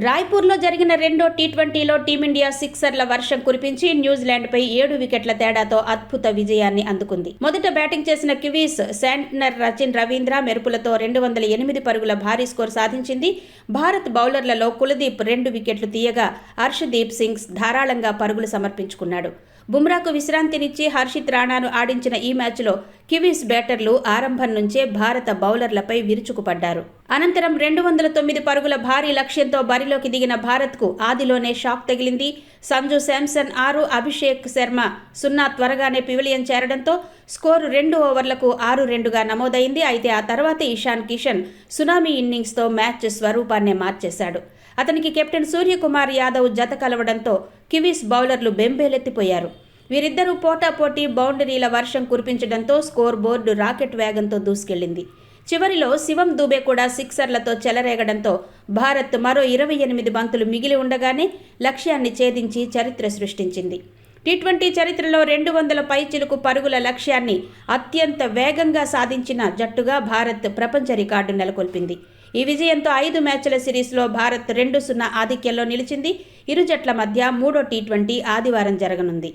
రాయ్పూర్లో జరిగిన రెండో టీ20లో టీమిండియా సిక్సర్ల వర్షం కురిపించి న్యూజిలాండ్పై 7 వికెట్ల తేడాతో అద్భుత విజయాన్ని అందుకుంది. మొదట బ్యాటింగ్ చేసిన కివీస్ శాంట్నర్ రచిన్ రవీంద్ర మెరుపులతో 208 పరుగుల భారీ స్కోరు సాధించింది. భారత్ బౌలర్లలో కులదీప్ 2 వికెట్లు తీయగా హర్షదీప్ సింగ్ ధారాళంగా పరుగులు సమర్పించుకున్నాడు. బుమ్రాకు విశ్రాంతినిచ్చి హర్షిత్ రాణాను ఆడించిన ఈ మ్యాచ్లో కివీస్ బ్యాటర్లు ఆరంభం నుంచే భారత బౌలర్లపై విరుచుకుపడ్డారు. అనంతరం 209 పరుగుల భారీ లక్ష్యంతో బరిలోకి దిగిన భారత్కు ఆదిలోనే షాక్ తగిలింది. సంజు శాంసన్ 6, అభిషేక్ శర్మ 0 త్వరగానే పివిలియన్ చేరడంతో స్కోరు 2 ఓవర్లకు 6-2గా నమోదైంది. అయితే ఆ తర్వాత ఇషాన్ కిషన్ సునామీ ఇన్నింగ్స్తో మ్యాచ్ స్వరూపాన్నే మార్చేశాడు. అతనికి కెప్టెన్ సూర్యకుమార్ యాదవ్ జత కలవడంతో కివీస్ బౌలర్లు బెంబేలెత్తిపోయారు. వీరిద్దరూ పోటాపోటీ బౌండరీల వర్షం కురిపించడంతో స్కోర్ బోర్డు రాకెట్ వేగంతో దూసుకెళ్లింది. చివరిలో శివం దూబే కూడా సిక్సర్లతో చెలరేగడంతో భారత్ మరో 28 బంతులు మిగిలి ఉండగానే లక్ష్యాన్ని ఛేదించి చరిత్ర సృష్టించింది. టీ20 చరిత్రలో 200 పైచిలుకు పరుగుల లక్ష్యాన్ని అత్యంత వేగంగా సాధించిన జట్టుగా భారత్ ప్రపంచ రికార్డు నెలకొల్పింది. ఈ విజయంతో 5 మ్యాచ్ల సిరీస్లో భారత్ 2-0 ఆధిక్యంలో నిలిచింది. ఇరు జట్ల మధ్య మూడో టీ20 ఆదివారం జరగనుంది.